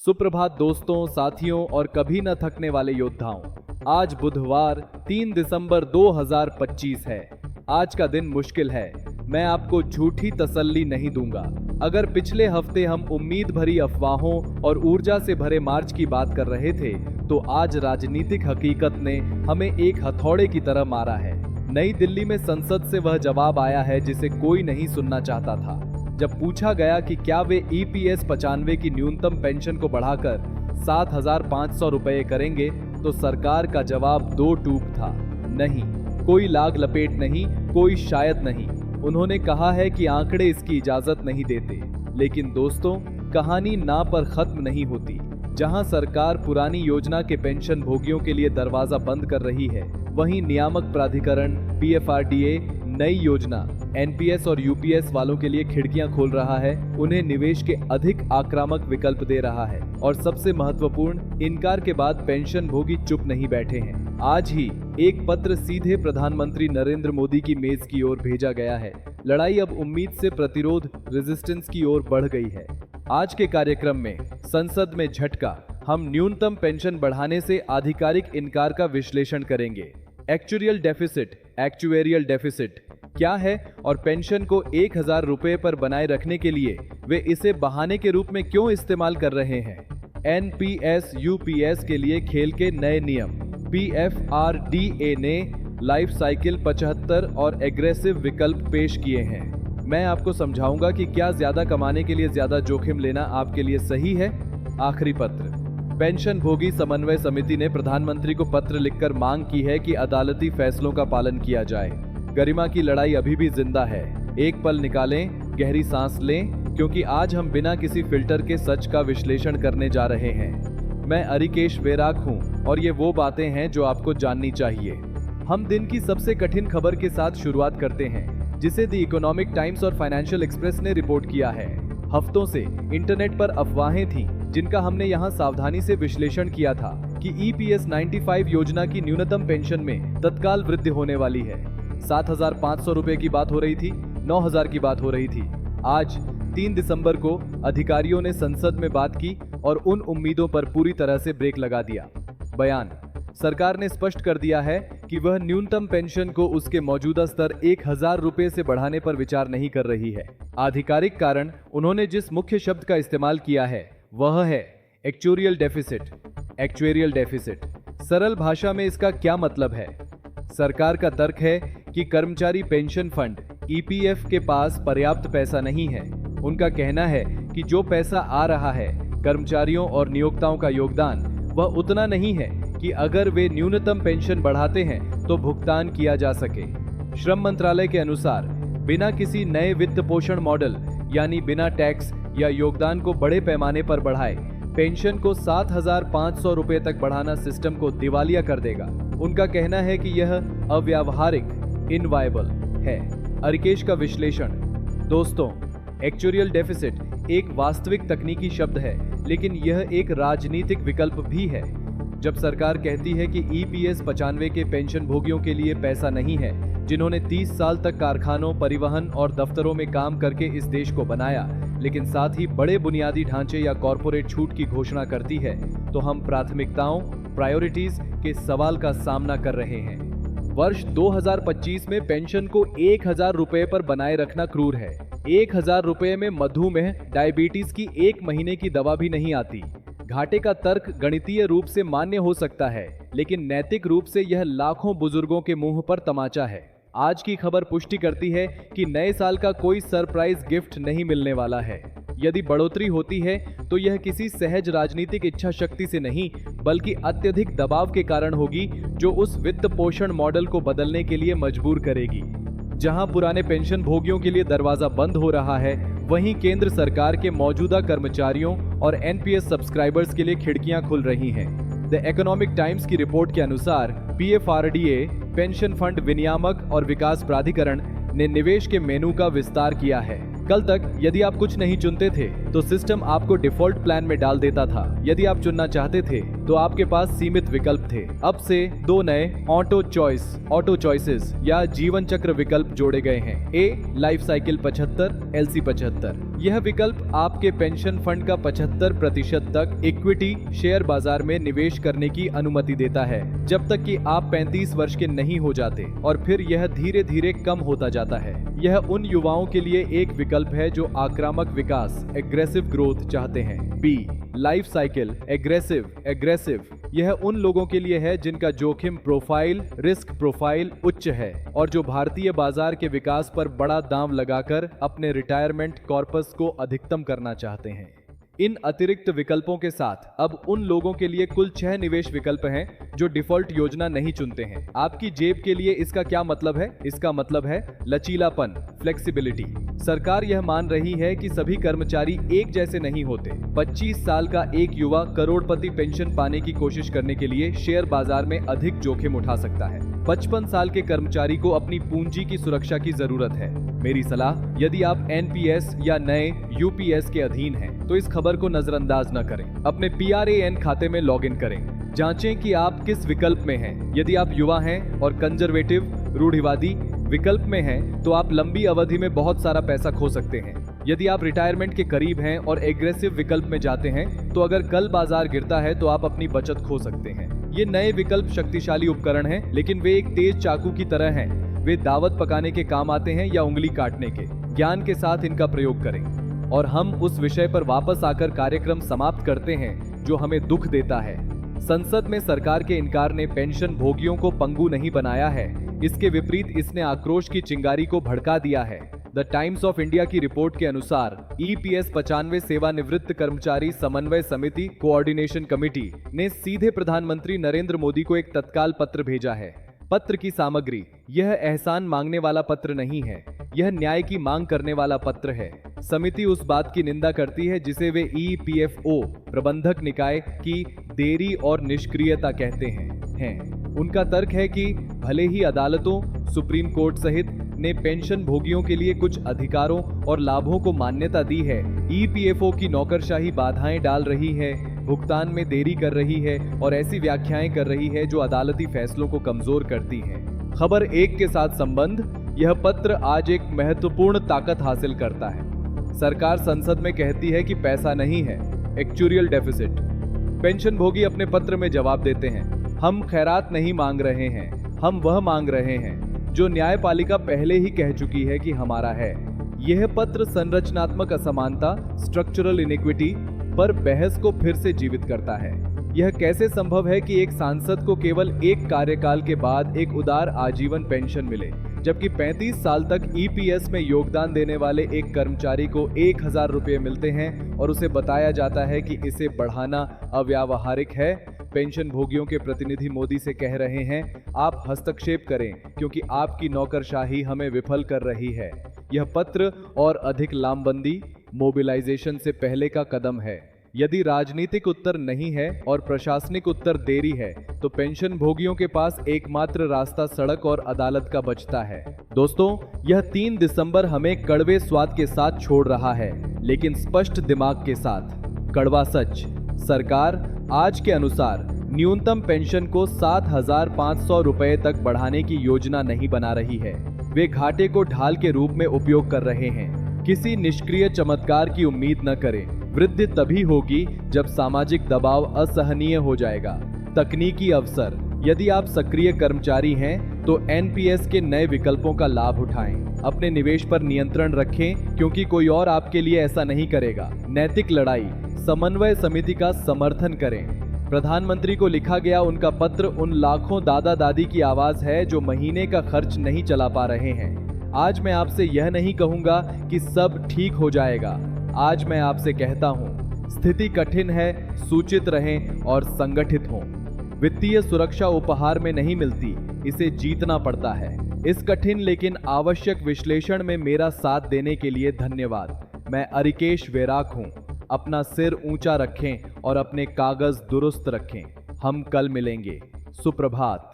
सुप्रभात दोस्तों, साथियों और कभी न थकने वाले योद्धाओं। आज बुधवार 3 दिसंबर 2025 है। आज का दिन मुश्किल है। मैं आपको झूठी तसल्ली नहीं दूंगा। अगर पिछले हफ्ते हम उम्मीद भरी अफवाहों और ऊर्जा से भरे मार्च की बात कर रहे थे, तो आज राजनीतिक हकीकत ने हमें एक हथौड़े की तरह मारा है। नई दिल्ली में संसद से वह जवाब आया है जिसे कोई नहीं सुनना चाहता था। जब पूछा गया कि क्या वे EPS 95 की न्यूनतम पेंशन को बढ़ाकर 7,500 रुपये करेंगे, तो सरकार का जवाब दो टूक था, नहीं। कोई लाग लपेट नहीं, कोई शायद नहीं। उन्होंने कहा है कि आंकड़े इसकी इजाजत नहीं देते। लेकिन दोस्तों, कहानी ना पर खत्म नहीं होती। जहां सरकार पुरानी योजना के पेंशन भोगियों के लिए दरवाजा बंद कर रही है, वहीं नियामक प्राधिकरण PFRDA नई योजना NPS और UPS वालों के लिए खिड़कियां खोल रहा है, उन्हें निवेश के अधिक आक्रामक विकल्प दे रहा है। और सबसे महत्वपूर्ण, इनकार के बाद पेंशन भोगी चुप नहीं बैठे हैं। आज ही एक पत्र सीधे प्रधानमंत्री नरेंद्र मोदी की मेज की ओर भेजा गया है। लड़ाई अब उम्मीद से प्रतिरोध रेजिस्टेंस की ओर बढ़ गई है। आज के कार्यक्रम में संसद में झटका, हम न्यूनतम पेंशन बढ़ाने से आधिकारिक इनकार का विश्लेषण करेंगे। एक्चुरियल डेफिसिट क्या है और पेंशन को 1,000 रुपए पर बनाए रखने के लिए वे इसे बहाने के रूप में क्यों इस्तेमाल कर रहे हैं। NPS UPS के लिए खेल के नए नियम। PFRDA ने लाइफ साइकिल 75 और एग्रेसिव विकल्प पेश किए हैं। मैं आपको समझाऊंगा कि क्या ज्यादा कमाने के लिए ज्यादा जोखिम लेना आपके लिए सही है। आखिरी पत्र। पेंशन भोगी समन्वय समिति ने प्रधानमंत्री को पत्र लिखकर मांग की है कि अदालती फैसलों का पालन किया जाए। गरिमा की लड़ाई अभी भी जिंदा है। एक पल निकालें, गहरी सांस लें, क्योंकि आज हम बिना किसी फिल्टर के सच का विश्लेषण करने जा रहे हैं। मैं अरिकेश वेराग हूं और ये वो बातें हैं जो आपको जाननी चाहिए। हम दिन की सबसे कठिन खबर के साथ शुरुआत करते हैं, जिसे द इकोनॉमिक टाइम्स और फाइनेंशियल एक्सप्रेस ने रिपोर्ट किया है। हफ्तों से इंटरनेट पर अफवाहें थीं, जिनका हमने यहां सावधानी से विश्लेषण किया था कि EPS 95 योजना की न्यूनतम पेंशन में तत्काल वृद्धि होने वाली है। 7,500 रुपए की बात हो रही थी, 9,000 की बात हो रही थी। आज 3 दिसंबर को अधिकारियों ने संसद में बात की और उन उम्मीदों पर पूरी तरह से ब्रेक लगा दिया। बयान। सरकार ने स्पष्ट कर दिया है कि वह न्यूनतम पेंशन को उसके मौजूदा स्तर 1,000 रुपए से बढ़ाने पर विचार नहीं कर रही है। आधिकारिक कारण उन्होंने जिस मुख्य शब्द का इस्तेमाल किया है वह है एक्चुरियल डेफिसिट। सरल भाषा में इसका क्या मतलब है? सरकार का तर्क है कि कर्मचारी पेंशन फंड EPF के पास पर्याप्त पैसा नहीं है। उनका कहना है कि जो पैसा आ रहा है, कर्मचारियों और नियोक्ताओं का योगदान, वह उतना नहीं है कि अगर वे न्यूनतम पेंशन बढ़ाते हैं तो भुगतान किया जा सके। श्रम मंत्रालय के अनुसार बिना किसी नए वित्त पोषण मॉडल, यानी बिना टैक्स या योगदान को बड़े पैमाने पर बढ़ाए, पेंशन को 7,500 रुपए तक बढ़ाना सिस्टम को दिवालिया कर देगा। उनका कहना है कि यह अव्यावहारिक, इनवायबल है। अरिकेश का विश्लेषण। दोस्तों, एक्चुरियल डेफिसिट एक वास्तविक तकनीकी शब्द है, लेकिन यह एक राजनीतिक विकल्प भी है। जब सरकार कहती है कि EPS 95 के पेंशन भोगियों के लिए पैसा नहीं है, जिन्होंने 30 साल तक कारखानों, परिवहन और दफ्तरों में काम करके इस देश को बनाया, लेकिन साथ ही बड़े बुनियादी ढांचे या कॉरपोरेट छूट की घोषणा करती है, तो हम प्राथमिकताओं, प्रायोरिटीज के सवाल का सामना कर रहे हैं। वर्ष 2025 में पेंशन को 1,000 रुपए पर बनाए रखना क्रूर है। 1,000 रुपए में मधुमेह, डायबिटीज की 1 महीने की दवा भी नहीं आती। घाटे का तर्क गणितीय रूप से मान्य हो सकता है, लेकिन नैतिक रूप से यह लाखों बुजुर्गों के मुंह पर तमाचा है। आज की खबर पुष्टि करती है कि नए साल का कोई सरप्राइज गिफ्ट नहीं मिलने वाला है। यदि बढ़ोतरी होती है तो यह किसी सहज राजनीतिक इच्छा शक्ति से नहीं, बल्कि अत्यधिक दबाव के कारण होगी, जो उस वित्त पोषण मॉडल को बदलने के लिए मजबूर करेगी। जहां पुराने पेंशन भोगियों के लिए दरवाजा बंद हो रहा है, वहीं केंद्र सरकार के मौजूदा कर्मचारियों और NPS सब्सक्राइबर्स के लिए खिड़कियां खुल रही हैं। द इकोनॉमिक टाइम्स की रिपोर्ट के अनुसार PFRDA, पेंशन फंड विनियामक और विकास प्राधिकरण ने निवेश के मेनू का विस्तार किया है। कल तक यदि आप कुछ नहीं चुनते थे तो सिस्टम आपको डिफॉल्ट प्लान में डाल देता था। यदि आप चुनना चाहते थे तो आपके पास सीमित विकल्प थे। अब से 2 नए ऑटो चॉइसेस या जीवन चक्र विकल्प जोड़े गए हैं। ए लाइफ साइकिल 75, LC 75। यह विकल्प आपके पेंशन फंड का 75% तक इक्विटी शेयर बाजार में निवेश करने की अनुमति देता है, जब तक कि आप 35 वर्ष के नहीं हो जाते, और फिर यह धीरे धीरे कम होता जाता है। यह उन युवाओं के लिए एक विकल्प है जो आक्रामक विकास एग्रेसिव ग्रोथ चाहते हैं। बी लाइफ साइकिल एग्रेसिव यह उन लोगों के लिए है जिनका जोखिम प्रोफाइल, रिस्क प्रोफाइल उच्च है और जो भारतीय बाजार के विकास पर बड़ा दांव लगाकर अपने रिटायरमेंट कॉर्पस को अधिकतम करना चाहते हैं। इन अतिरिक्त विकल्पों के साथ अब उन लोगों के लिए कुल 6 निवेश विकल्प हैं जो डिफॉल्ट योजना नहीं चुनते हैं। आपकी जेब के लिए इसका क्या मतलब है? इसका मतलब है लचीलापन, फ्लेक्सिबिलिटी। सरकार यह मान रही है कि सभी कर्मचारी एक जैसे नहीं होते। 25 साल का एक युवा करोड़पति पेंशन पाने की कोशिश करने के लिए शेयर बाजार में अधिक जोखिम उठा सकता है। 55 साल के कर्मचारी को अपनी पूंजी की सुरक्षा की जरूरत है। मेरी सलाह, यदि आप NPS या नए UPS के अधीन हैं, तो इस खबर को नजरअंदाज न करें। अपने PRAN खाते में लॉगिन करें। जांचें कि आप किस विकल्प में हैं। यदि आप युवा हैं और कंजर्वेटिव रूढ़िवादी विकल्प में हैं, तो आप लंबी अवधि में बहुत सारा पैसा खो सकते हैं। यदि आप रिटायरमेंट के करीब हैं और एग्रेसिव विकल्प में जाते हैं, तो अगर कल बाजार गिरता है तो आप अपनी बचत खो सकते हैं। ये नए विकल्प शक्तिशाली उपकरण हैं, लेकिन वे एक तेज चाकू की तरह हैं। वे दावत पकाने के काम आते हैं या उंगली काटने के। ज्ञान के साथ इनका प्रयोग करें। और हम उस विषय पर वापस आकर कार्यक्रम समाप्त करते हैं जो हमें दुख देता है। संसद में सरकार के इनकार ने पेंशन भोगियों को पंगु नहीं बनाया है, इसके विपरीत इसने आक्रोश की चिंगारी को भड़का दिया है। द टाइम्स ऑफ इंडिया की रिपोर्ट के अनुसार EPS 95 सेवानिवृत्त कर्मचारी समन्वय समिति कोऑर्डिनेशन कमेटी ने सीधे प्रधानमंत्री नरेंद्र मोदी को एक तत्काल पत्र भेजा है। पत्र की सामग्री, यह एहसान मांगने वाला पत्र नहीं है, यह न्याय की मांग करने वाला पत्र है। समिति उस बात की निंदा करती है जिसे वे EPFO प्रबंधक निकाय की देरी और निष्क्रियता कहते हैं। उनका तर्क है कि भले ही अदालतों, सुप्रीम कोर्ट सहित ने पेंशन भोगियों के लिए कुछ अधिकारों और लाभों को मान्यता दी है, EPFO की नौकरशाही बाधाएं डाल रही है, भुगतान में देरी कर रही है और ऐसी व्याख्याएं कर रही है जो अदालती फैसलों को कमजोर करती हैं। खबर 1 के साथ संबंध, यह पत्र आज एक महत्वपूर्ण ताकत हासिल करता है। सरकार संसद में कहती है कि पैसा नहीं है, एक्चुरियल डेफिसिट। पेंशन भोगी अपने पत्र में जवाब देते हैं, हम खैरात नहीं मांग रहे हैं, हम वह मांग रहे हैं जो न्यायपालिका पहले ही कह चुकी है कि हमारा है। यह पत्र संरचनात्मक असमानता, स्ट्रक्चरल इनिक्विटी पर बहस को फिर से जीवित करता है। यह कैसे संभव है कि एक सांसद को केवल एक कार्यकाल के बाद एक उदार आजीवन पेंशन मिले, जबकि 35 साल तक EPS में योगदान देने वाले एक कर्मचारी को 1000 रुपये मिलते हैं और उसे बताया जाता है कि इसे बढ़ाना अव्यावहारिक है। पेंशन भोगियों के प्रतिनिधि मोदी से कह रहे हैं, आप हस्तक्षेप करें क्योंकि आपकी नौकरशाही हमें विफल कर रही है। यह पत्र और अधिक लामबंदी मोबिलाइजेशन से पहले का कदम है। यदि राजनीतिक उत्तर नहीं है और प्रशासनिक उत्तर देरी है, तो पेंशन भोगियों के पास एकमात्र रास्ता सड़क और अदालत का बचता है। दोस्तों, यह 3 दिसंबर हमें कड़वे स्वाद के साथ छोड़ रहा है, लेकिन स्पष्ट दिमाग के साथ। कड़वा सच, सरकार आज के अनुसार न्यूनतम पेंशन को 7,500 रुपए तक बढ़ाने की योजना नहीं बना रही है। वे घाटे को ढाल के रूप में उपयोग कर रहे हैं। किसी निष्क्रिय चमत्कार की उम्मीद न करें। वृद्धि तभी होगी जब सामाजिक दबाव असहनीय हो जाएगा। तकनीकी अवसर, यदि आप सक्रिय कर्मचारी हैं तो NPS के नए विकल्पों का लाभ उठाएं। अपने निवेश पर नियंत्रण रखें क्योंकि कोई और आपके लिए ऐसा नहीं करेगा। नैतिक लड़ाई, समन्वय समिति का समर्थन करें। प्रधानमंत्री को लिखा गया उनका पत्र उन लाखों दादा दादी की आवाज है जो महीने का खर्च नहीं चला पा रहे हैं। आज मैं आपसे यह नहीं कहूंगा कि सब ठीक हो जाएगा। आज मैं आपसे कहता हूं, स्थिति कठिन है, सूचित रहें और संगठित हों। वित्तीय सुरक्षा उपहार में नहीं मिलती, इसे जीतना पड़ता है। इस कठिन लेकिन आवश्यक विश्लेषण में मेरा साथ देने के लिए धन्यवाद। मैं अरिकेश वेराक हूं। अपना सिर ऊंचा रखें और अपने कागज दुरुस्त रखें। हम कल मिलेंगे। सुप्रभात।